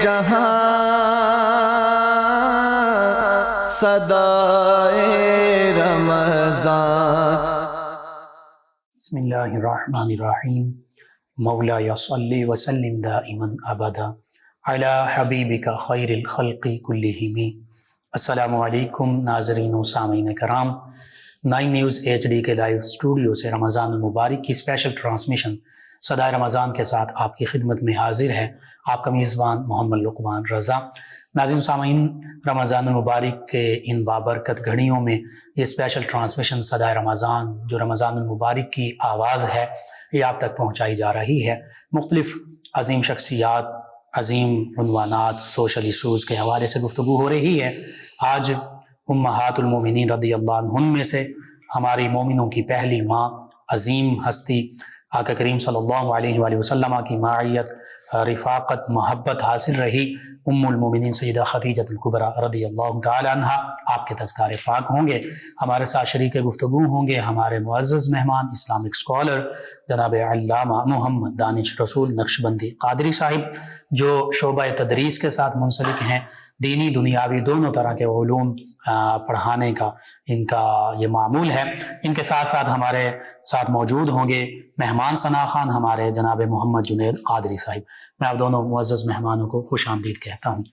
جہاں صدائے رمضان. بسم اللہ الرحمن الرحیم. مولا صلی وسلم دائما ابدا علی حبیبک خیر الخلق کلہم. السلام علیکم ناظرین و سامعین کرام. 9 نیوز HD کے لائیو اسٹوڈیو سے رمضان المبارک کی اسپیشل ٹرانسمیشن صدائے رمضان کے ساتھ آپ کی خدمت میں حاضر ہے آپ کا میزبان محمد لقمان رضا. ناظرین و سامعین، رمضان المبارک کے ان بابرکت گھڑیوں میں یہ اسپیشل ٹرانسمیشن صدائے رمضان جو رمضان المبارک کی آواز ہے یہ آپ تک پہنچائی جا رہی ہے. مختلف عظیم شخصیات، عظیم عنوانات، سوشل ایشوز کے حوالے سے گفتگو ہو رہی ہے. آج امہات المومنین رضی اللہ عنہن میں سے ہماری مومنوں کی پہلی ماں، عظیم ہستی، آقا کریم صلی اللہ علیہ وآلہ وسلم کی معیت، رفاقت، محبت حاصل رہی ام المومنین سیدہ خدیجہ الکبریٰ رضی اللہ تعالی عنہ. آپ کے تذکار پاک ہوں گے. ہمارے ساتھ شریک گفتگو ہوں گے ہمارے معزز مہمان اسلامک اسکالر جناب علامہ محمد دانش رسول نقشبندی قادری صاحب، جو شعبہ تدریس کے ساتھ منسلک ہیں. دینی دنیاوی دونوں طرح کے علوم پڑھانے کا ان کا یہ معمول ہے. ان کے ساتھ ساتھ ہمارے ساتھ موجود ہوں گے مہمان ثنا خان ہمارے جناب محمد جنید قادری صاحب. میں آپ دونوں معزز مہمانوں کو خوش آمدید کہتا ہوں.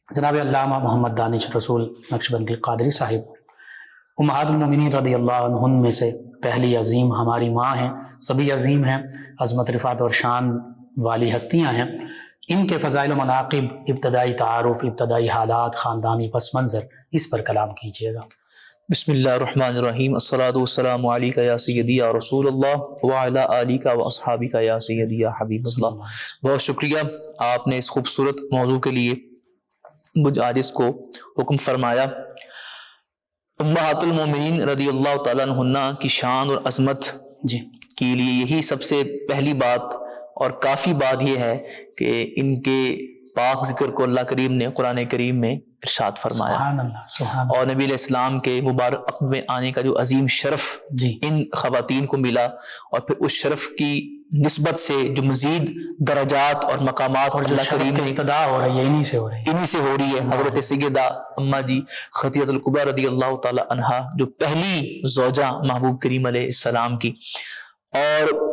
جناب علامہ محمد دانش رسول نقشبندی قادری صاحب، امہات المومنین رضی اللہ عنہن میں سے پہلی عظیم ہماری ماں ہیں. سبھی عظیم ہیں، عظمت، رفعت اور شان والی ہستیاں ہیں. ان کے فضائل و مناقب، ابتدائی تعارف، ابتدائی حالات، خاندانی پس منظر، اس پر کلام کیجیے گا. بسم اللہ الرحمن الرحیم. الصلاۃ والسلام علیک یا سیدی یا رسول اللہ وعلی آلک و اصحابک یا سیدی یا حبیب اللہ. بہت شکریہ، آپ نے اس خوبصورت موضوع کے لیے مجھ عاجز کو حکم فرمایا. امہات المومنین رضی اللہ تعالیٰ عنہن کی شان اور عظمت کے لیے یہی سب سے پہلی بات اور کافی بات یہ ہے کہ ان کے پاک ذکر کو اللہ کریم نے قرآن کریم میں ارشاد فرمایا. سبحان اللہ، سبحان اللہ. اور نبی علیہ السلام کے مبارک عقب میں آنے کا جو عظیم شرف ان خواتین کو ملا، اور پھر اس شرف کی نسبت سے جو مزید درجات اور مقامات اور اللہ کریم نے ابتدا ہو رہی ہے انہی سے ہو رہی ہے. حضرت سیدہ اماں جی خدیجہ الکبریٰ رضی اللہ تعالی عنہا، جو پہلی زوجہ محبوب کریم علیہ السلام کی. اور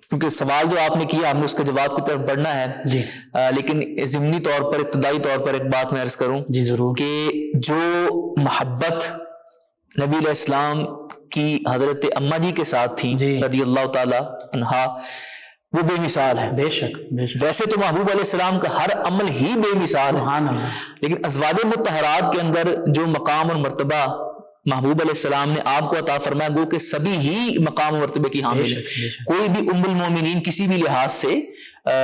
کیونکہ سوال جو آپ نے کیا ہم نے اس کے جواب کی طرف بڑھنا ہے، لیکن ضمنی طور پر، ابتدائی طور پر ایک بات میں عرض کروں ضرور، کہ جو محبت نبی علیہ السلام کی حضرت اماں جی کے ساتھ تھی رضی اللہ تعالی عنہا، وہ بے مثال ہے. بے شک، بے شک. ویسے تو محبوب علیہ السلام کا ہر عمل ہی بے مثال ہے، سبحان اللہ. لیکن ازواج مطہرات کے اندر جو مقام اور مرتبہ محبوب علیہ السلام نے آپ کو عطا فرمایا، گو کہ سبھی ہی مقام و مرتبے کی حامل ہے. کوئی بھی ام المومنین کسی بھی لحاظ سے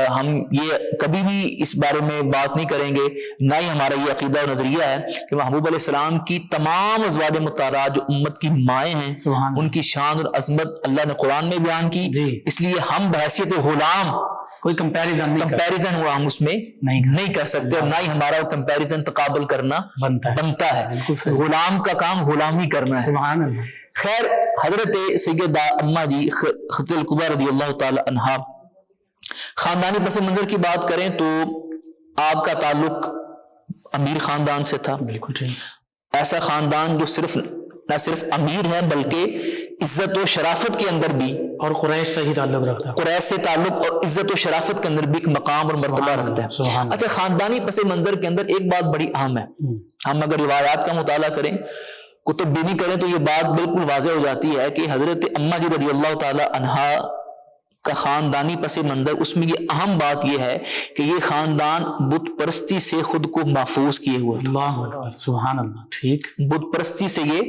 ہم یہ کبھی بھی اس بارے میں بات نہیں کریں گے، نہ ہی ہمارا یہ عقیدہ اور نظریہ ہے کہ محبوب علیہ السلام کی تمام ازواج مطہرات جو امت کی مائیں ہیں ان کی شان اور عظمت اللہ نے قرآن میں بیان کی. اس لیے ہم بحیثیت غلام کوئی کمپیریزن ہوا ہم اس میں نہیں کر سکتے، اور نہ ہی ہمارا وہ کمپیریزن تقابل کرنا بنتا ہے. غلام کا کام غلامی کرنا ہے. سبحان اللہ. خیر، حضرت سیدہ اماں جی خدیجہ الکبریٰ رضی اللہ تعالی عنہا، خاندانی پس منظر کی بات کریں تو آپ کا تعلق امیر خاندان سے تھا. بالکل ایسا خاندان جو نہ صرف امیر ہے بلکہ عزت و شرافت کے اندر بھی، اور قریش سے ہی تعلق رکھتا ہے، قریش سے تعلق اور عزت و شرافت کے اندر بھی ایک مقام اور مرتبہ رکھتا ہے. اچھا، خاندانی پس منظر کے اندر ایک بات بڑی اہم ہے. ہم اگر روایات کا مطالعہ کریں، کتب بینی کریں، تو یہ بات بالکل واضح ہو جاتی ہے کہ حضرت اماں جی رضی اللہ تعالی عنہا کا خاندانی پس منظر، اس میں یہ اہم بات یہ ہے کہ یہ خاندان بت پرستی سے خود کو محفوظ کیے ہوئے تھے. اللہ اکبر، سبحان اللہ. ٹھیک، بت پرستی سے یہ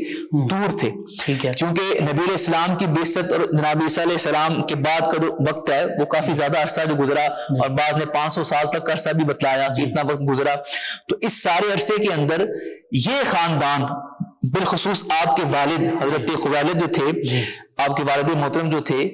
دور تھے. ٹھیک ہے. چونکہ نبی علیہ السلام کی بعثت اور جناب عیسیٰ علیہ السلام کے بعد کا جو وقت ہے وہ کافی زیادہ عرصہ جو گزرا، اور بعض نے 500 سال تک کا عرصہ بھی بتلایا کہ اتنا وقت گزرا. تو اس سارے عرصے کے اندر یہ خاندان، بالخصوص آپ کے والد حضرت خویلد جو تھے، آپ کے والد محترم جو تھے،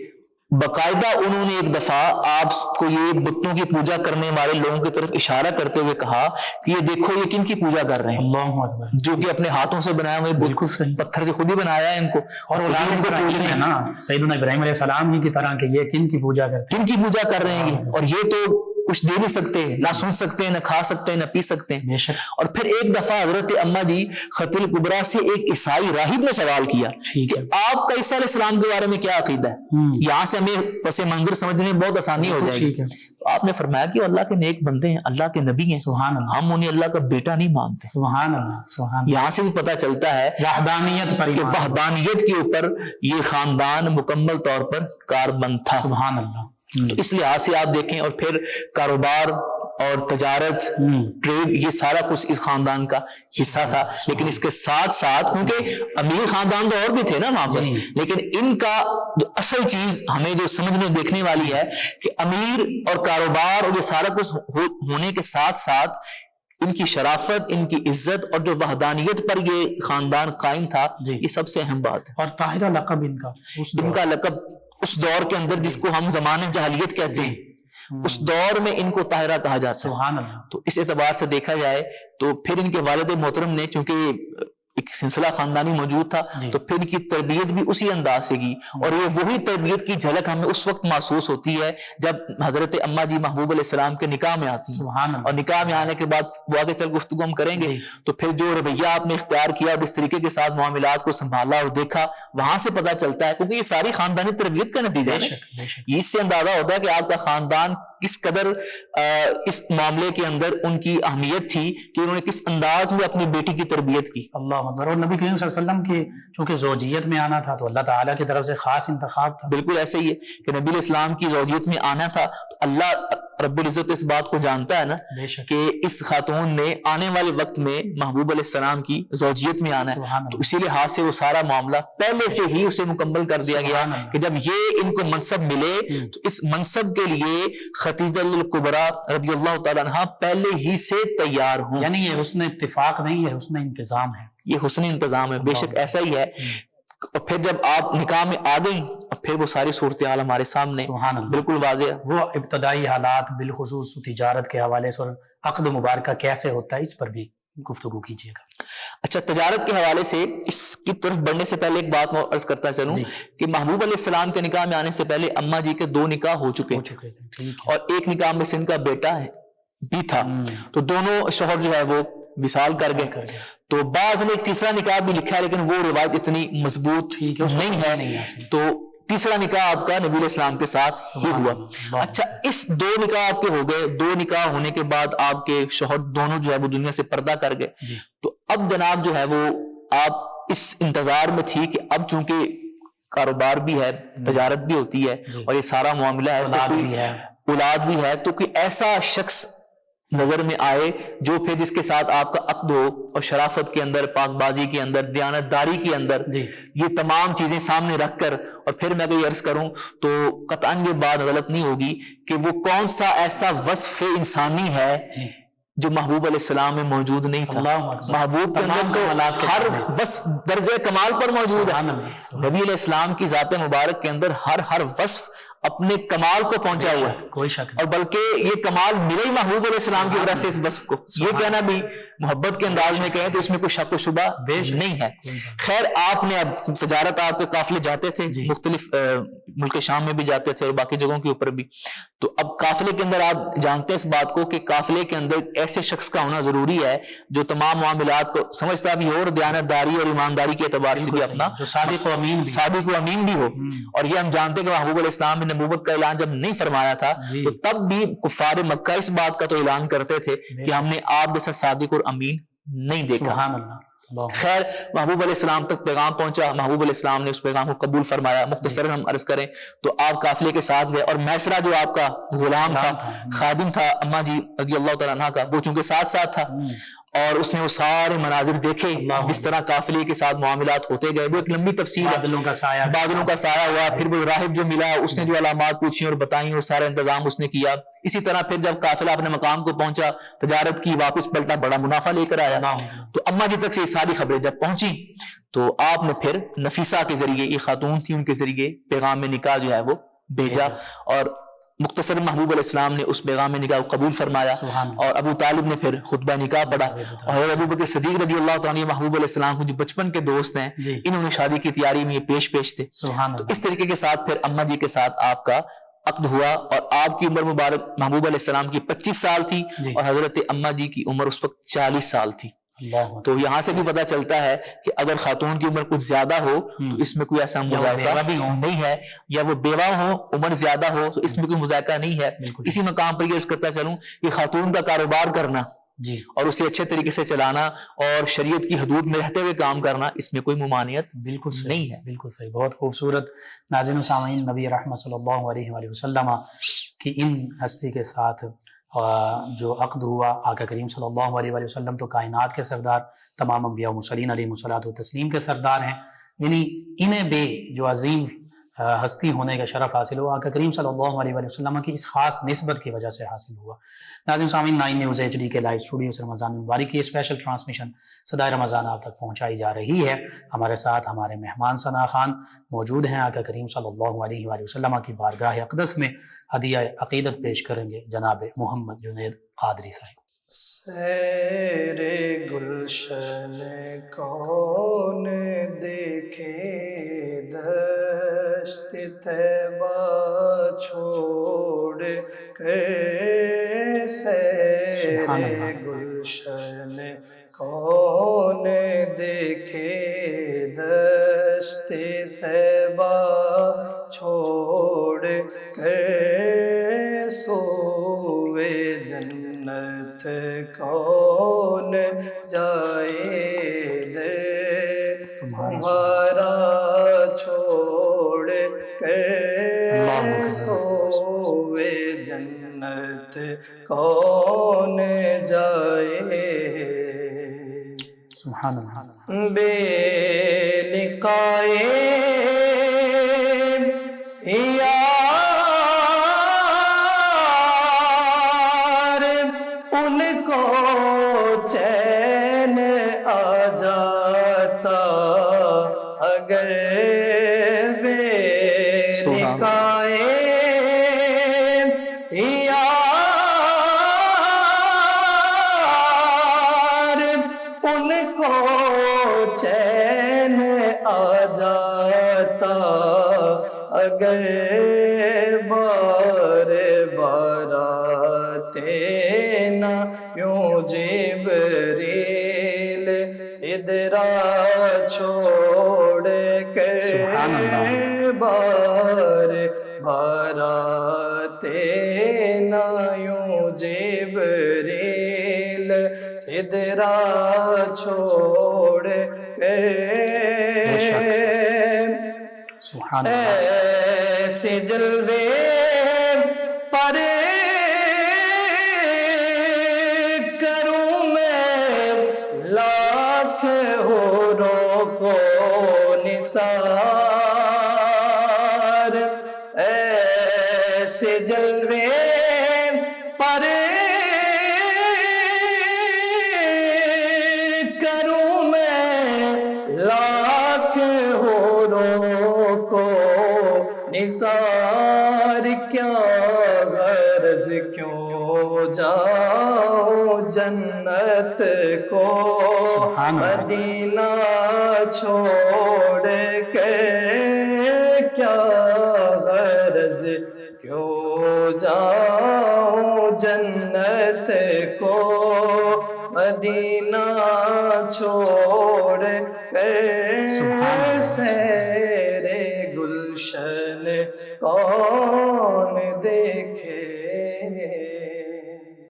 باقاعدہ انہوں نے ایک دفعہ آپ کو یہ بتوں کی پوجا کرنے والے لوگوں کی طرف اشارہ کرتے ہوئے کہا کہ یہ دیکھو یہ کن کی پوجا کر رہے ہیں. اللہ اکبر. جو کہ اپنے ہاتھوں سے بنایا ہوئے، بالکل صحیح، پتھر سے خود ہی بنایا ہے ان کو، اور اولاد کو پوج رہے ہیں نا سیدنا ابراہیم علیہ السلام ہی کی طرح کہ یہ کن کی پوجا کر رہے ہیں، کن کی پوجا کر رہے ہیں. اور یہ تو کچھ دے نہیں سکتے، نہ سن سکتے ہیں، نہ کھا سکتے ہیں، نہ پی سکتے ہیں۔ بے شک۔ اور پھر ایک دفعہ حضرت اماں جی خط الکبریٰ سے ایک عیسائی راہب نے سوال کیا ٹھیک کہ آپ کا عیسیٰ علیہ السلام کے بارے میں کیا عقیدہ ہے؟ یہاں سے ہمیں پس منظر سمجھنے میں بہت آسانی ہو جائے گی۔ ٹھیک ہے۔ تو آپ نے فرمایا کہ اللہ کے نیک بندے ہیں، اللہ کے نبی ہیں، سبحان اللہ، ہم انہیں اللہ کا بیٹا نہیں مانتے۔ سبحان اللہ، سبحان اللہ۔ یہاں سے بھی پتہ چلتا ہے وحدانیت پر کہ ایمان۔ وحدانیت کے اوپر یہ خاندان مکمل طور پر کاربند تھا۔ سبحان اللہ۔ تو اس لحاظ سے آپ دیکھیں، اور پھر کاروبار اور تجارت، ٹریڈ، یہ سارا کچھ اس خاندان کا حصہ تھا۔ لیکن اس کے ساتھ ساتھ کیونکہ امیر خاندان تو اور بھی تھے نا وہاں پر، لیکن ان کا جو اصل چیز ہمیں جو سمجھنے دیکھنے والی ہے کہ امیر اور کاروبار اور یہ سارا کچھ ہونے کے ساتھ ساتھ ان کی شرافت، ان کی عزت اور جو وحدانیت پر یہ خاندان قائم تھا، یہ سب سے اہم بات ہے۔ اور طاہرہ لقب ان کا، ان کا لقب اس دور کے اندر جس کو ہم زمانہ جاہلیت کہتے ہیں، اس دور میں ان کو طاہرہ کہا جاتا ہے۔ سبحان اللہ۔ تو اس اعتبار سے دیکھا جائے تو پھر ان کے والد محترم نے، چونکہ ایک سلسلہ خاندانی موجود تھا، تو پھر ان کی تربیت بھی اسی انداز سے کی، اور یہ وہی تربیت کی جھلک ہمیں اس وقت محسوس ہوتی ہے جب حضرت اماں جی محبوب علیہ السلام کے نکاح میں آتی ہیں۔ سبحان اللہ۔ اور نکاح میں آنے کے بعد وہ آگے چل گفتگو ہم کریں گے، تو پھر جو رویہ آپ نے اختیار کیا اور اس طریقے کے ساتھ معاملات کو سنبھالا اور دیکھا، وہاں سے پتہ چلتا ہے، کیونکہ یہ ساری خاندانی تربیت کا نتیجہ ہے۔ اس سے اندازہ ہوتا ہے کہ آپ کا خاندان کس قدر اس معاملے کے اندر ان کی اہمیت تھی کہ انہوں نے کس انداز میں اپنی بیٹی کی تربیت کی۔ اللہ اکبر۔ اور نبی کریم صلی اللہ علیہ وسلم کی چونکہ زوجیت میں آنا تھا تو اللہ تعالیٰ کی طرف سے خاص انتخاب تھا۔ بالکل ایسے ہی ہے کہ نبی علیہ السلام کی زوجیت میں آنا تھا تو اللہ رب العزت اس بات کو جانتا ہے نا کہ اس خاتون نے آنے والے وقت میں محبوب علیہ السلام کی زوجیت میں آنا ہے، تو اسی لحاظ سے وہ سارا معاملہ پہلے سے ہی اسے مکمل کر دیا گیا کہ جب یہ ان کو منصب ملے تو اس منصب کے لیے خدیجہ الکبریٰ رضی اللہ تعالیٰ عنہا پہلے ہی سے تیار ہوں۔ یعنی یہ حسن اتفاق نہیں، یہ حسن انتظام ہے۔ یہ حسن انتظام ہے، بے شک ایسا ہی ہے۔ اور پھر جب آپ نکاح میں آ گئیں اور پھر وہ ساری صورتحال ہمارے سامنے بالکل واضح ہے۔ وہ ابتدائی حالات بالخصوص تجارت کے حوالے سے اور عقد مبارکہ کیسے ہوتا ہے، اس پر بھی گفتگو کیجیے گا۔ اچھا، تجارت کے حوالے سے اس کی طرف بڑھنے سے پہلے ایک بات میں عرض کرتا چلوں کہ محبوب علیہ السلام کے نکاح میں آنے سے پہلے اماں جی کے 2 نکاح ہو چکے تھے، اور ایک نکاح میں سے ان کا بیٹا بھی تھا، تو دونوں شوہر جو ہے وہ وصال کر گئے۔ تو بعض نے ایک تیسرا نکاح بھی لکھا ہے، لیکن وہ روایت اتنی مضبوط نہیں ہے، تو تیسرا نکاح آپ کا نبی علیہ السلام کے ساتھ ہی ہوا۔ اچھا، اس 2 نکاح آپ کے ہو گئے، 2 نکاح ہونے کے بعد آپ کے شوہر دونوں جو ہے وہ دنیا سے پردہ کر گئے، تو اب جناب جو ہے وہ آپ اس انتظار میں تھی کہ اب چونکہ کاروبار بھی ہے، تجارت بھی ہوتی ہے اور یہ سارا معاملہ ہے، اولاد بھی ہے، تو کوئی ایسا شخص نظر میں آئے جو پھر جس کے ساتھ آپ کا عقد ہو، اور شرافت کے اندر، پاک بازی کے اندر، دیانتداری کے اندر، یہ تمام چیزیں سامنے رکھ کر، اور پھر میں کوئی عرض کروں تو قطعاً یہ بات غلط نہیں ہوگی کہ وہ کون سا ایسا وصف انسانی ہے جو محبوب علیہ السلام میں موجود نہیں تھا۔ محبوب کے اندر تو ہر وصف درجہ کمال پر موجود ہے، نبی علیہ السلام کی ذات مبارک کے اندر ہر وصف اپنے کمال کو پہنچا ہوا ہے، کوئی شک اور بلکہ یہ کمال ملے ہی محبوب علیہ السلام کی وجہ سے اس وصف کو۔ یہ کہنا بھی محبت کے انداز میں کہیں تو اس میں کوئی شک و شبہ نہیں ہے۔ خیر، آپ نے اب تجارت، آپ کے قافلے جاتے تھے، مختلف ملک شام میں بھی جاتے تھے اور باقی جگہوں کے اوپر بھی، تو اب قافلے کے اندر آپ جانتے ہیں اس بات کو کہ قافلے کے اندر ایسے شخص کا ہونا ضروری ہے جو تمام معاملات کو سمجھتا بھی ہو اور دیانتداری اور ایمانداری کے اعتبار سے بھی اپنا صادق و امین بھی ہو۔ اور یہ ہم جانتے ہیں کہ محبوب علیہ السلام نے نبوت کا اعلان جب نہیں فرمایا تھا تو تب بھی کفار مکہ اس بات کا تو اعلان کرتے تھے کہ ہم نے آپ جیسا صادق اور امین نہیں دیکھا۔ سبحان اللہ۔ خیر، محبوب علیہ السلام تک پیغام پہنچا، محبوب علیہ السلام نے اس پیغام کو قبول فرمایا۔ مختصراً ہم عرض کریں تو آپ قافلے کے ساتھ گئے، اور میسرہ جو آپ کا غلام تھا، خادم تھا اماں جی رضی اللہ تعالیٰ عنہ کا، وہ چونکہ ساتھ تھا، اور اس نے وہ سارے مناظر دیکھے جس طرح قافلے کے ساتھ معاملات ہوتے گئے۔ وہ ایک لمبی تفصیل ہے، بادلوں کا سایہ ہوا، پھر وہ راہب جو ملا اس نے جو علامات پوچھی اور بتائیں، وہ سارا انتظام اس نے کیا۔ اسی طرح پھر جب قافلہ اپنے مقام کو پہنچا، تجارت کی، واپس پلٹا، بڑا منافع لے کر آیا۔ تو اماں جی تک سے یہ ساری خبریں جب پہنچی تو آپ نے پھر نفیسہ کے ذریعے، یہ خاتون تھی، ان کے ذریعے پیغام نکاح جو ہے وہ بھیجا، اور مختصر محبوب علیہ السلام نے اس پیغام نکاح کو قبول فرمایا، اور ابو طالب نے پھر خطبہ نکاح پڑھا، اور ابو بکر صدیق رضی اللہ تعالیٰ محبوب علیہ السلام کو جو بچپن کے دوست ہیں، انہوں نے شادی کی تیاری میں یہ پیش تھے۔ تو اس طریقے کے ساتھ پھر اماں جی کے ساتھ آپ کا عقد ہوا اور آپ کی عمر مبارک محبوب علیہ السلام کی 25 سال تھی جی۔ اور حضرت اماں جی کی عمر اس وقت 40 سال تھی. اللہ تو یہاں سے بھی پتہ چلتا ہے کہ اگر خاتون کی عمر کچھ زیادہ ہو تو اس میں کوئی ایسا مذائقہ نہیں ہے، یا وہ بیوہ ہو عمر زیادہ ہو تو اس میں کوئی مذائقہ نہیں ہے. اسی مقام پر یہ عرض کرتا چلوں کہ خاتون کا کاروبار کرنا جی اور اسے اچھے طریقے سے چلانا اور شریعت کی حدود میں رہتے ہوئے کام کرنا، اس میں کوئی ممانعت بالکل صحیح نہیں ہے. بالکل صحیح. بہت خوبصورت. ناظرین و سامعین، نبی رحمت صلی اللہ علیہ وآلہ وسلم کی ان ہستی کے ساتھ جو عقد ہوا، آقا کریم صلی اللہ علیہ وآلہ وسلم تو کائنات کے سردار، تمام انبیاء و مرسلین علیہ الصلوۃ والتسلیم کے سردار ہیں، یعنی انہیں بھی جو عظیم ہستی ہونے کا شرف حاصل ہوا آقا کریم صلی اللہ علیہ وآلہ وسلم کی اس خاص نسبت کی وجہ سے حاصل ہوا. ناظرین سامعین، 9 نیوز ایچ ڈی کے لائیو اسٹوڈیو سے رمضان المبارک کی اسپیشل ٹرانسمیشن صدائے رمضان آپ تک پہنچائی جا رہی ہے. ہمارے ساتھ ہمارے مہمان ثنا خان موجود ہیں. آقا کریم صلی اللہ علیہ وآلہ وسلم کی بارگاہ اقدس میں ہدیہ عقیدت پیش کریں گے جناب محمد جنید قادری صاحب. سیر گلشن کون دیکھے دشت طیبہ چھوڑ کر، سیر گلشن کون دیکھے دشت طیبہ چھوڑ کر، سوئے جنت کون جائے در تمہارا چھوڑ کر، سوئے جنت کون جائے. سبحان اللہ. بے لقائے ان کو چین آ جاتا اگر بے لقائے یار، ان کو چین آ جاتا اگر بار بارات نہ یوں جبریل سدرا چھوڑ کر، بار بارات نہ یوں جبریل سدرا چھوڑ کر، سبحان اللہ. ایسے جلوے پر کروں میں لاکھ حوروں کو نثار، ایسے جلوے پر کروں میں لاکھ حوروں کو نثار، کیا غرض کیوں جاؤں جنت کو مدینہ چھوڑ کر، کیا غرض کیوں جاؤں جنت کو مدینہ چھوڑ کر، سیر گلشن کون دیکھے.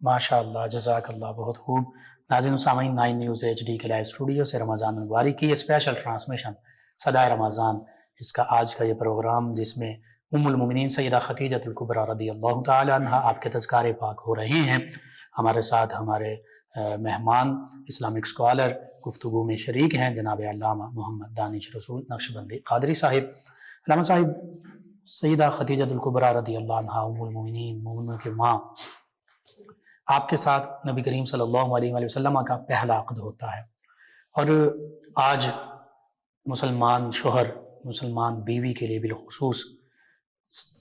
ماشاء اللہ، جزاک اللہ، بہت خوب. ناظرین و سامعین، 9 نیوز ایچ ڈی کے لائیو اسٹوڈیو سے رمضان المبارک کی اسپیشل ٹرانسمیشن صدائے رمضان، اس کا آج کا یہ پروگرام جس میں ام المومنین سیدہ خدیجۃ الکبریٰ رضی اللہ تعالی عنہ آپ کے تذکار پاک ہو رہے ہیں. ہمارے ساتھ ہمارے مہمان اسلامک اسکالر گفتگو میں شریک ہیں جناب علامہ محمد دانش رسول نقشبندی قادری صاحب. علامہ صاحب، سیدہ خدیجۃ الکبریٰ رضی اللہ عنہ ام المومنین، مومنوں کی ماں، آپ کے ساتھ نبی کریم صلی اللہ علیہ وآلہ وسلم کا پہلا عقد ہوتا ہے، اور آج مسلمان شوہر، مسلمان بیوی کے لیے بالخصوص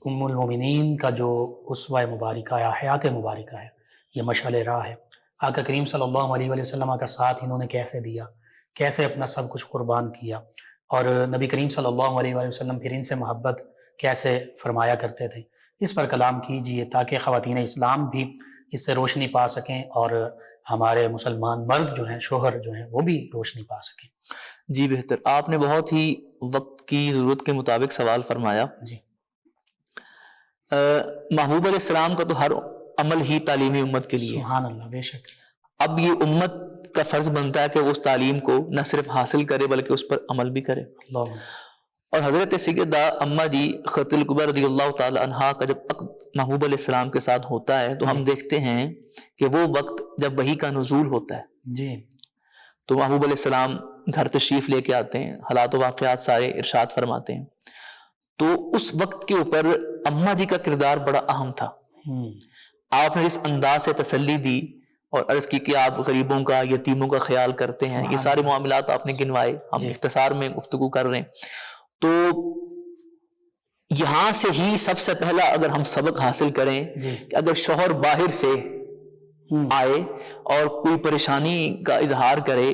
ام المومنین کا جو اسوہ مبارکہ یا حیات مبارکہ ہے، یہ مشعل راہ ہے. آقا کریم صلی اللہ علیہ وآلہ وسلم کا ساتھ انہوں نے کیسے دیا، کیسے اپنا سب کچھ قربان کیا، اور نبی کریم صلی اللہ علیہ وآلہ وسلم پھر ان سے محبت کیسے فرمایا کرتے تھے، اس پر کلام کیجیے تاکہ خواتین اسلام بھی اس سے روشنی پا سکیں اور ہمارے مسلمان مرد جو ہیں، شوہر جو ہیں، وہ بھی روشنی پا سکیں۔ جی بہتر، آپ نے بہت ہی وقت کی ضرورت کے مطابق سوال فرمایا۔ جی محبوب علیہ السلام کا تو ہر عمل ہی تعلیمی امت کے لیے، سبحان اللہ، بے شک۔ اب یہ امت کا فرض بنتا ہے کہ وہ اس تعلیم کو نہ صرف حاصل کرے بلکہ اس پر عمل بھی کرے۔ اللہ، اور حضرت سیدہ اماں جی خدیجہ الکبریٰ رضی اللہ تعالی عنہا کا جب عقد محبوب علیہ السلام کے ساتھ ہوتا ہے تو ہم دیکھتے ہیں کہ وہ وقت جب وحی کا نزول ہوتا ہے جی تو محبوب علیہ السلام گھر تشریف لے کے آتے ہیں، حالات و واقعات سارے ارشاد فرماتے ہیں۔ تو اس وقت کے اوپر اماں جی کا کردار بڑا اہم تھا۔ آپ نے اس انداز سے تسلی دی اور عرض کی کہ آپ غریبوں کا، یتیموں کا خیال کرتے ہیں، یہ سارے معاملات آپ نے گنوائے، ہم اختصار میں گفتگو کر رہے ہیں۔ تو یہاں سے ہی سب سے پہلا اگر ہم سبق حاصل کریں کہ اگر شوہر باہر سے آئے اور کوئی پریشانی کا اظہار کرے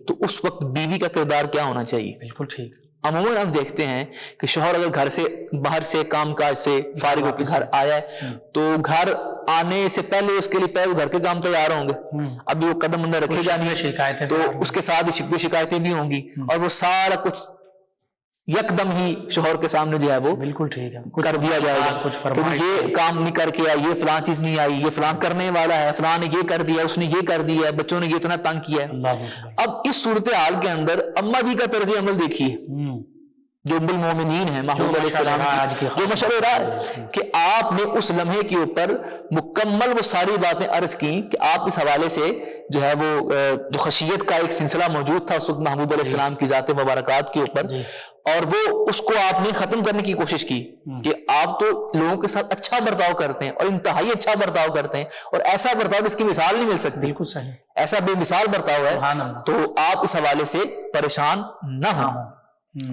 تو اس وقت بیوی کا کردار کیا ہونا چاہیے؟ بالکل ٹھیک۔ عموماً ہم دیکھتے ہیں کہ شوہر اگر گھر سے باہر سے کام کاج سے فارغ ہو کے گھر آیا ہے تو گھر آنے سے پہلے اس کے لیے پہلے گھر کے کام تیار ہوں گے، ابھی وہ قدم اندر رکھے جانے شکایتیں تو اس کے ساتھ شکوے شکایتیں بھی ہوں گی اور وہ سارا کچھ یکدم ہی شوہر کے سامنے جو ہے وہ بالکل ٹھیک ہے کر دیا جائے گا۔ کچھ یہ کام نہیں کر کے آئی، یہ فلاں چیز نہیں آئی، یہ فلاں کرنے والا ہے، فلاں نے یہ کر دیا، اس نے یہ کر دیا ہے، بچوں نے یہ اتنا تنگ کیا ہے۔ اب اس صورتحال کے اندر اماں جی کا طرز عمل دیکھیے جو ام المومنین ہیں محبوب علیہ السلام کی، جو مشورہ رہا کہ آپ نے اس لمحے کے اوپر مکمل وہ ساری باتیں عرض کی کہ آپ اس حوالے سے جو ہے وہ جو خشیت کا ایک سلسلہ موجود تھا اس وقت محبوب علیہ السلام کی ذات مبارکات کے اوپر، اور وہ اس کو آپ نے ختم کرنے کی کوشش کی کہ آپ تو لوگوں کے ساتھ اچھا برتاؤ کرتے ہیں اور انتہائی اچھا برتاؤ کرتے ہیں اور ایسا برتاؤ اس کی مثال نہیں مل سکتی، بالکل صحیح، ایسا بے مثال برتاؤ ہے، تو آپ اس حوالے سے پریشان نہ ہوں۔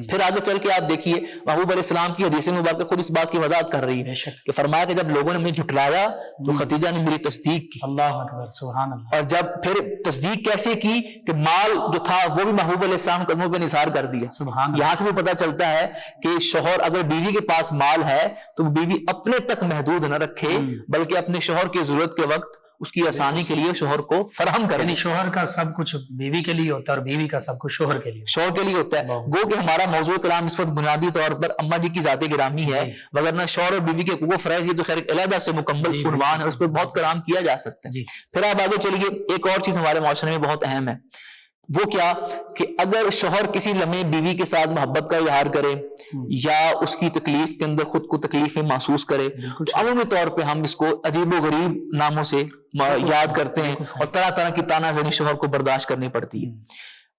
پھر آگے چل کے آپ دیکھیے محبوب علیہ السلام کی حدیث مبارکہ خود اس بات کی وضاحت کر رہی ہے کہ فرمایا کہ جب لوگوں نے مجھے جھٹلایا تو خدیجہ نے میری تصدیق کی۔ اللہ اکبر، سبحان اللہ۔ اور جب پھر تصدیق کیسے کی کہ مال جو تھا وہ بھی محبوب علیہ السلام قدموں پہ نثار کر دیا۔ سبحان اللہ۔ یہاں سے بھی پتہ چلتا ہے کہ شوہر اگر بیوی کے پاس مال ہے تو بیوی اپنے تک محدود نہ رکھے بلکہ اپنے شوہر کی ضرورت کے وقت اس کی آسانی کے لیے شوہر کو فراہم کرے۔ یعنی شوہر کا سب کچھ بیوی کے لیے ہوتا ہے اور بیوی کا سب کچھ شوہر کے لیے، شوہر کے لیے ہوتا ہے۔ گو کہ ہمارا موضوع کلام اس وقت بنیادی طور پر اماں جی کی ذات گرامی ہے، وگرنہ شوہر اور بیوی کے حقوق و فرائض یہ تو خیر علیحدہ سے مکمل عنوان ہے، اس پہ بہت کلام کیا جا سکتا ہے۔ پھر آپ آگے چلیے، ایک اور چیز ہمارے معاشرے میں بہت اہم ہے، وہ کیا کہ اگر شوہر کسی لمحے بیوی کے ساتھ محبت کا اظہار کرے یا اس کی تکلیف کے اندر خود کو تکلیف میں محسوس کرے تو عمومی طور پہ ہم اس کو عجیب و غریب ناموں سے یاد کرتے ہیں اور طرح طرح کی تانا زنی شوہر کو برداشت کرنی پڑتی ہے۔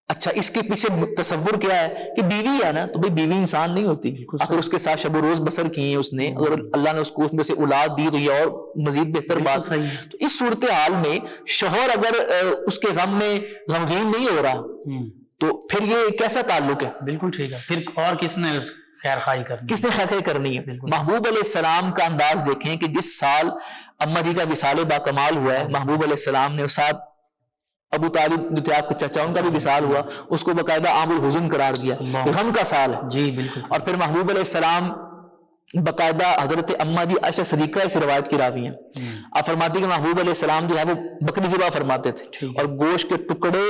اچھا، اس کے پیچھے تصور کیا ہے کہ بیوی ہے نا تو بھئی بیوی انسان نہیں ہوتی، اگر اس کے ساتھ شب و روز بسر کی ہیں اس نے، اگر اللہ نے اس کو اس میں سے اولاد دی تو یہ اور مزید بہتر بات۔ تو اس صورتحال میں شوہر اگر اس کے غم میں غمگین نہیں ہو رہا تو پھر یہ کیسا تعلق ہے؟ بالکل ٹھیک ہے، پھر اور کس نے خیر خواہی کرنی، کس نے خیر خواہی کرنی ہے؟ محبوب علیہ السلام کا انداز دیکھیں کہ جس سال اماں جی کا وصال با کمال ہوا ہے، محبوب علیہ السلام نے اس ساتھ ابو طالب جو تھے آپ کے چچا، ان کا بھی وصال ہوا، اس کو باقاعدہ عام الحزن قرار دیا، غم کا سال ہے۔ جی بالکل۔ اور پھر محبوب علیہ السلام باقاعدہ حضرت اماں جی عائشہ صدیقہ اس روایت کی راوی ہیں، آپ فرماتی کہ محبوب علیہ السلام جو ہے وہ بکری ذبح فرماتے تھے اور گوشت کے ٹکڑے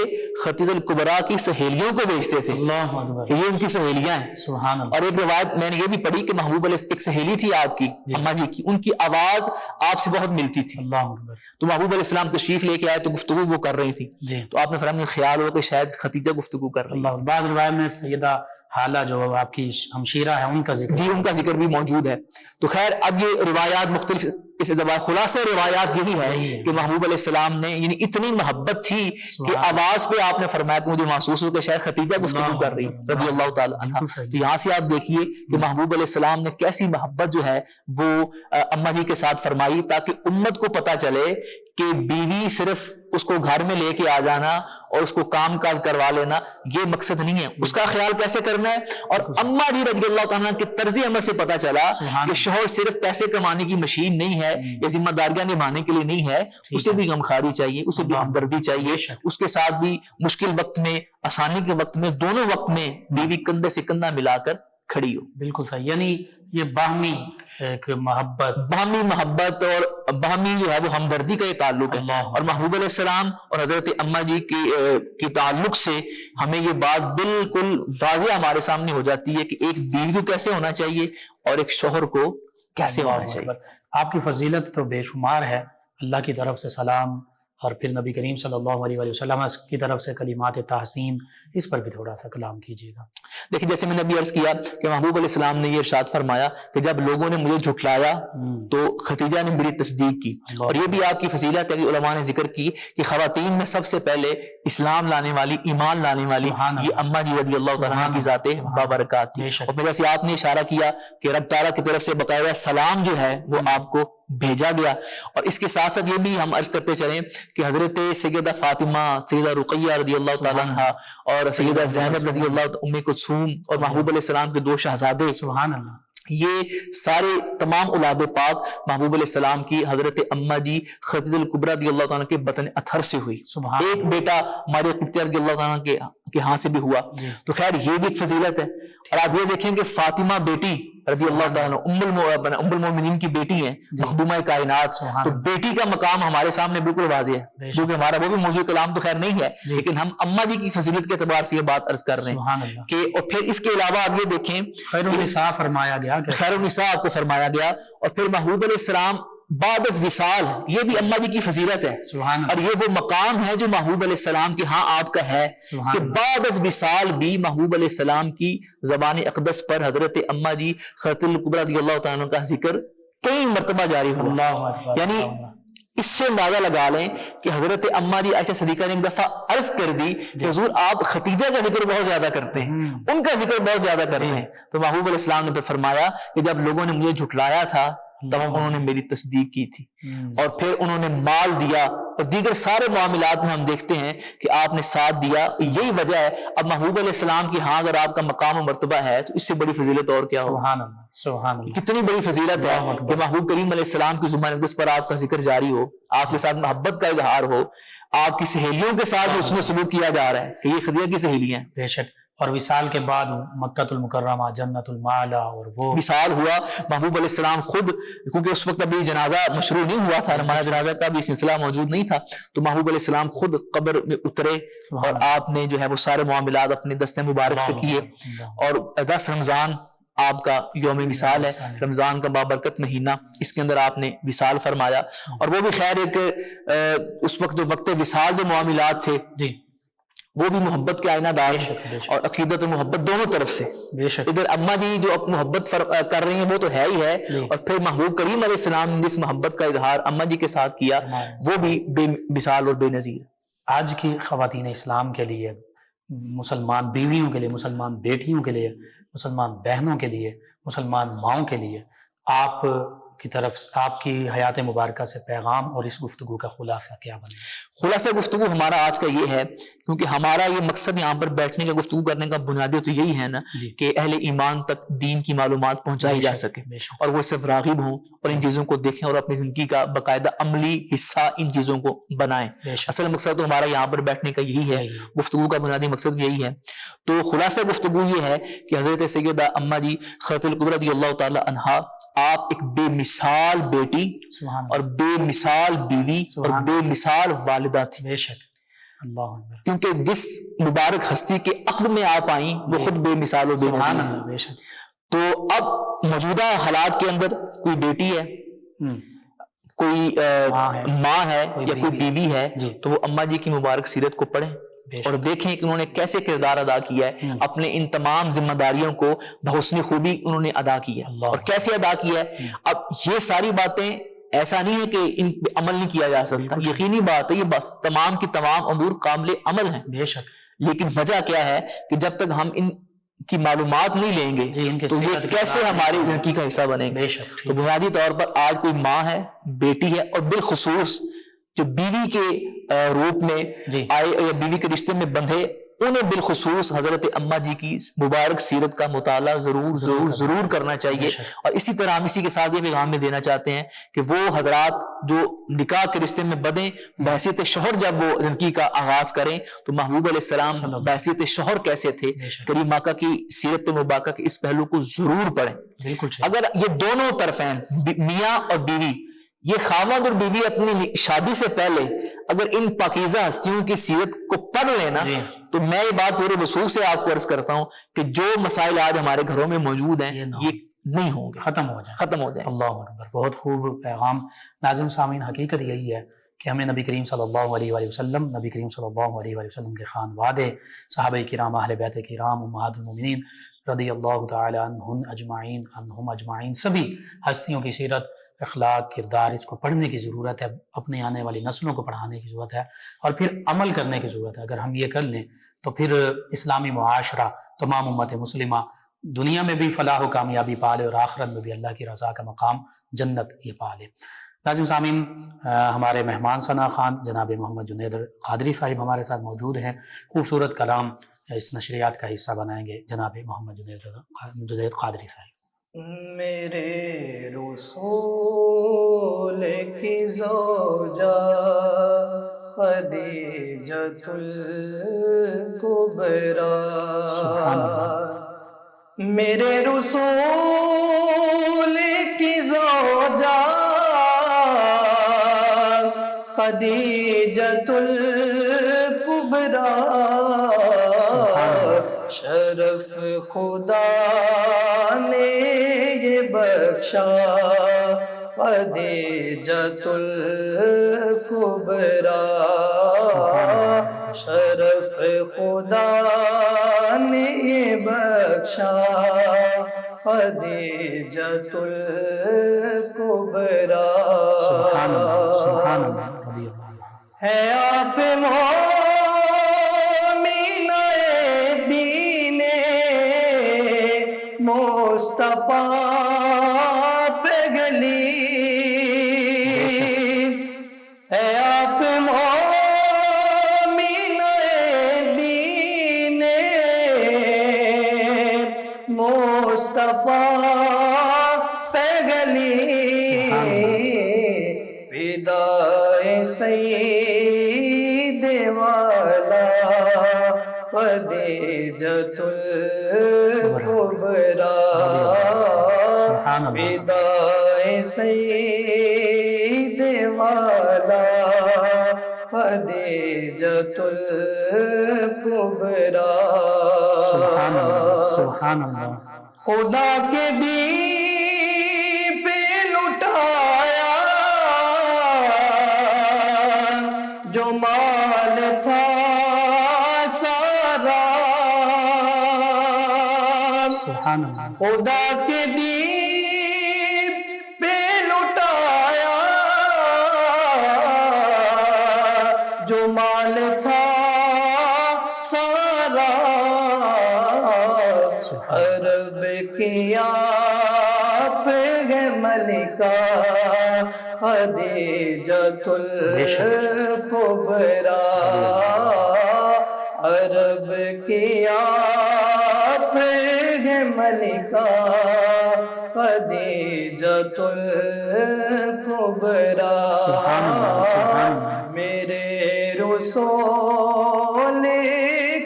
خدیجہ الکبریٰ کی سہیلیوں کو بیچتے تھے، اللہ اکبر، یہ ان کی سہیلیاں ہیں۔ سبحان اللہ۔ اور ایک روایت میں نے یہ بھی پڑھی کہ محبوب علیہ ایک سہیلی تھی آپ کی اماں جی کی، ان کی آواز آپ سے بہت ملتی تھی، اللہ اکبر۔ تو محبوب علیہ السلام تشریف لے کے آئے تو گفتگو وہ کر رہی تھی، تو آپ نے فرمایا خیال ہوا کہ شاید خدیجہ گفتگو کر رہی ہے۔ بعض روایت میں سیدہ حالہ جو آپ کی ہمشیرہ ہے ان کا ذکر، جی ان کا ذکر بھی موجود ہے۔ تو خیر اب یہ روایات مختلف، اس اعتبار خلاصہ روایات یہی ہے کہ محبوب علیہ السلام نے یعنی اتنی محبت تھی کہ آواز پہ آپ نے فرمایا کہ مجھے محسوس ہو کہ شاید خدیجہ گفتگو کر رہی رضی اللہ تعالی عنہا۔ تو یہاں سے آپ دیکھیے کہ محبوب علیہ السلام نے کیسی محبت جو ہے وہ اماں جی کے ساتھ فرمائی تاکہ امت کو پتہ چلے کہ بیوی صرف اس کو گھر میں لے کے آ جانا اور اس کو کام کاج کروا لینا یہ مقصد نہیں ہے، اس کا خیال کیسے کرنا ہے۔ اور اماں جی رضی اللہ تعالیٰ کے طرز عمل سے پتہ چلا کہ شوہر صرف پیسے کمانے کی مشین نہیں ہے یا ذمہ داریاں نبھانے کے لیے نہیں ہے، اسے بھی غمخواری چاہیے، اسے بھی ہمدردی چاہیے، اس کے ساتھ بھی مشکل وقت میں، آسانی کے وقت میں، دونوں وقت میں بیوی کندھے سے کندھا ملا کر کھڑی ہو. بالکل صحیح. یعنی یہ باہمی ایک محبت، باہمی محبت اور باہمی جو ہے وہ ہمدردی کا یہ تعلق ہے. اور محبوب علیہ السلام اور حضرت اماں جی کے تعلق سے ہمیں یہ بات بالکل واضح ہمارے سامنے ہو جاتی ہے کہ ایک بیوی کو کیسے ہونا چاہیے اور ایک شوہر کو کیسے ہونا چاہیے. آپ کی فضیلت تو بے شمار ہے. اللہ کی طرف سے سلام اور پھر نبی کریم صلی اللہ علیہ وآلہ وسلم کی طرف سے کلمات تحسین، اس پر بھی تھوڑا سا کلام کیجیے گا. دیکھیں جیسے میں نے ابھی عرض کیا کہ محبوب علیہ السلام نے یہ ارشاد فرمایا کہ جب لوگوں نے مجھے جھٹلایا تو خدیجہ نے میری تصدیق کی. اور یہ بھی آپ کی فضیلت ہے کہ علماء نے ذکر کی کہ خواتین میں سب سے پہلے اسلام لانے والی، ایمان لانے والی یہ اماں جی رضی اللہ تعالیٰ کی ذات بابرکات تھی. اور جیسے آپ نے اشارہ کیا کہ رب تعالیٰ کی طرف سے باقاعدہ سلام جو ہے وہ آپ کو بھیجا گیا. اور اس کے ساتھ ساتھ یہ بھی ہم عرض کرتے چلیں کہ حضرت سیدہ فاطمہ، سیدہ رقیہ رضی اللہ تعالیٰ عنہ اور سیدہ زینب رضی اللہ ام کلثوم اور محبوب علیہ السلام کے 2 شہزادے، سبحان اللہ، یہ سارے تمام اولاد پاک محبوب علیہ السلام کی حضرت اماں جی خدیجہ الکبریٰ رضی اللہ تعالیٰ کے بطن اطہر سے ہوئی. ایک بیٹا ہمارے قبطیہ رضی اللہ تعالیٰ کے ہاں سے بھی ہوا. تو خیر یہ بھی ایک فضیلت ہے. اور آپ یہ دیکھیں کہ فاطمہ بیٹی رضی اللہ تعالیٰ ام المومنین کی بیٹی ہیں، مخدومہ کائنات. تو بیٹی کا مقام ہمارے سامنے بالکل واضح ہے، کیونکہ ہمارا وہ بھی موضوع کلام تو خیر نہیں ہے، لیکن ہم اماں جی کی فضیلت کے اعتبار سے یہ بات عرض کر رہے ہیں کہ. اور پھر اس کے علاوہ آپ یہ دیکھیں خیر النساء فرمایا گیا، خیر النساء آپ کو فرمایا گیا. اور پھر محبوب علیہ السلام بعد از وصال، یہ بھی اماں جی کی فضیلت ہے. اور یہ وہ مقام ہے جو محبوب علیہ السلام کے ہاں آپ کا ہے کہ بعد از وصال بھی محبوب علیہ السلام کی زبان اقدس پر حضرت اماں جی خدیجہ الکبریٰ رضی اللہ تعالیٰ کا ذکر کئی مرتبہ جاری ہوا. یعنی اس سے اندازہ لگا لیں کہ حضرت اماں جی عائشہ صدیقہ نے ایک دفعہ عرض کر دی کہ حضور آپ خدیجہ کا ذکر بہت زیادہ کرتے ہیں، ان کا ذکر بہت زیادہ کرتے ہیں. تو محبوب علیہ السلام نے پھر فرمایا کہ جب لوگوں نے مجھے جھٹلایا تھا تب انہوں نے میری تصدیق کی تھی، اور پھر انہوں نے مال دیا اور دیگر سارے معاملات میں ہم دیکھتے ہیں کہ آپ نے ساتھ دیا. یہی وجہ ہے اب محبوب علیہ السلام کی ہاں اگر آپ کا مقام و مرتبہ ہے تو اس سے بڑی فضیلت اور کیا ہو. سبحان اللہ، سبحان اللہ، کتنی بڑی فضیلت ہے کہ محبوب کریم علیہ السلام کی زبان اقدس پر آپ کا ذکر جاری ہو، آپ کے ساتھ محبت کا اظہار ہو، آپ کی سہیلیوں کے ساتھ حسن سلوک کیا جا رہا ہے کہ یہ خدیجہ کی سہیلیاں ہیں. بے شک. اور وصال کے بعد مکۃ المکرمہ، جنت المعلی، اور وہ وصال ہوا. محبوب علیہ السلام خود، کیونکہ اس وقت ابھی جنازہ مشروع نہیں ہوا تھا، نماز جنازہ کا بھی سلسلہ موجود نہیں تھا، تو محبوب علیہ السلام خود قبر میں اترے اور آپ نے جو ہے وہ سارے معاملات اپنے دست مبارک سے کیے. اور 10 رمضان آپ کا یوم وصال ہے، رمضان کا بابرکت مہینہ، اس کے اندر آپ نے وصال فرمایا. اور وہ بھی خیر ایک اس وقت جو وقت وصال جو معاملات تھے وہ بھی محبت کے آئینہ دار اور عقیدت و محبت دونوں طرف سے. ادھر اماں جی جو محبت کر رہی ہیں وہ تو ہے ہی ہے، اور پھر محبوب کریم علیہ السلام نے جس محبت کا اظہار اماں جی کے ساتھ کیا وہ بھی بے مثال اور بے نظیر. آج کی خواتین اسلام کے لیے، مسلمان بیویوں کے لیے، مسلمان بیٹیوں کے لیے، مسلمان بہنوں کے لیے، مسلمان ماؤں کے لیے آپ کی طرف آپ کی حیات مبارکہ سے پیغام اور اس گفتگو کا خلاصہ کیا بنے؟ خلاصہ گفتگو ہمارا آج کا یہ ہے، کیونکہ ہمارا یہ مقصد یہاں پر بیٹھنے کا، گفتگو کرنے کا بنیادی تو یہی ہے نا کہ اہل ایمان تک دین کی معلومات پہنچائی جا سکے اور وہ صرف راغب ہوں اور ان چیزوں کو دیکھیں اور اپنی زندگی کا باقاعدہ عملی حصہ ان چیزوں کو بنائیں. اصل مقصد تو ہمارا یہاں پر بیٹھنے کا یہی ہے، گفتگو کا بنیادی مقصد یہی ہے. تو خلاصہ گفتگو یہ ہے کہ حضرت سیدہ اماں جی خدیجہ الکبریٰ رضی اللہ تعالی عنہا آپ ایک بے مثال بیٹی اور بے مثال بیوی اور بے مثال والدہ تھی. بے شک، اللہ اکبر. کیونکہ جس مبارک ہستی کے عقد میں آپ آئیں وہ خود بے مثال و بے نظیر. بے شک. تو اب موجودہ حالات کے اندر کوئی بیٹی ہے، کوئی ماں ہے یا کوئی بیوی ہے، تو وہ اماں جی کی مبارک سیرت کو پڑھیں اور دیکھیں کہ انہوں نے کیسے کردار ادا کیا ہے، اپنے ان تمام ذمہ داریوں کو بحسن خوبی انہوں نے ادا کیا ہے اور کیسے ادا کیا ہے. اب یہ ساری باتیں ایسا نہیں ہے کہ ان پہ عمل نہیں کیا جا سکتا، یقینی بات ہے، یہ بس تمام کی تمام امور قابل عمل ہیں. بے شک. لیکن وجہ کیا ہے کہ جب تک ہم ان کی معلومات نہیں لیں گے تو یہ کیسے ہماری زندگی کا حصہ بنے گے. تو بنیادی طور پر آج کوئی ماں ہے، بیٹی ہے، اور بالخصوص جو بیوی کے روپ میں آئے یا بیوی کے رشتے میں بندھے انہیں بالخصوص حضرت اماں جی کی مبارک سیرت کا مطالعہ ضرور کرنا چاہیے. اور اسی طرح ہم اسی کے ساتھ یہ پیغام میں دینا چاہتے ہیں کہ وہ حضرات جو نکاح کے رشتے میں بدیں بحیثیت شوہر جب وہ لڑکی کا آغاز کریں تو محبوب علیہ السلام بحیثیت شوہر کیسے تھے، کریم آقا کی سیرت مبارکہ کے اس پہلو کو ضرور پڑھیں. اگر یہ دونوں طرفین میاں اور بیوی، یہ خاوند اور بیوی اپنی شادی سے پہلے اگر ان پاکیزہ ہستیوں کی سیرت کو پڑھ لینا تو میں یہ بات پورے وثوق سے آپ کو عرض کرتا ہوں کہ جو مسائل آج ہمارے گھروں میں موجود ہیں یہ نہیں ہوں گے، ختم ہو جائیں. اللہ اکبر، بہت خوب پیغام. ناظرین سامعین، حقیقت یہی ہے کہ ہمیں نبی کریم صلی اللہ علیہ وآلہ وسلم، نبی کریم صلی اللہ علیہ وآلہ وسلم کے خانوادے، صحابہ کرام، اہل بیت کرام، امہات المومنین رضی اللہ تعالی عنہم اجمعین سبھی ہستیوں کی سیرت، اخلاق، کردار، اس کو پڑھنے کی ضرورت ہے، اپنے آنے والی نسلوں کو پڑھانے کی ضرورت ہے، اور پھر عمل کرنے کی ضرورت ہے. اگر ہم یہ کر لیں تو پھر اسلامی معاشرہ، تمام امت مسلمہ دنیا میں بھی فلاح و کامیابی پالے اور آخرت میں بھی اللہ کی رضا کا مقام جنت یہ پالے. ناظرین سامعین، ہمارے مہمان ثنا خان جناب محمد جنید قادری صاحب ہمارے ساتھ موجود ہیں. خوبصورت کلام اس نشریات کا حصہ بنائیں گے جناب محمد جنید قادری صاحب. میرے رسول کی زوجہ خدیجۃ الکبریٰ، میرے رسول کی زوجہ خدیجۃ الکبریٰ، شرف خدا نے یہ بخشا خدیجۃ الکبریٰ، شرف خدا نے یہ بخشا خدیجۃ الکبریٰ. ہے آپ مومنہ دین مصطفیٰ پہ گلی، ہے آپ مومنہ دین مصطفیٰ پہ گلی، فدائے سید والا خدیجۃ الکبریٰ، فدائے سید والا خدیجۃ الکبریٰ. خدا کے دین پہ لٹایا جو مال تھا سارا، خدا کے دین پہ لٹایا جو مال تھا سارا، عرب کی آپ ہے ملکہ خدیجۃ الکبریٰ، عرب کی آپ ہے ملکہ خدیجۃ الکبریٰ. میرے رسول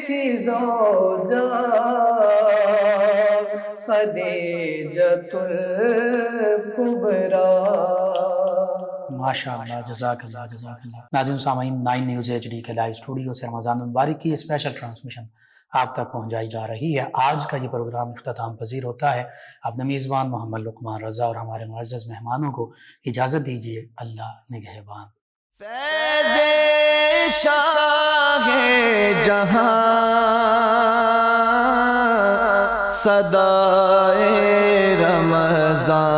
کی زوجہ خدیجۃ الکبریٰ. ماشاء اللہ، جزاک اللہ، جزاک اللہ. ناظرین سامعین، 9 نیوز HD کے لائیو اسٹوڈیو سے رمضان المبارک کی اسپیشل ٹرانسمیشن آپ تک پہنچائی جا رہی ہے. آج کا یہ پروگرام اختتام پذیر ہوتا ہے. اپنے میزبان محمد لقمان رضا اور ہمارے معزز مہمانوں کو اجازت دیجیے. اللہ نگہبان. فیض شاہ جہاں صدائے رمضان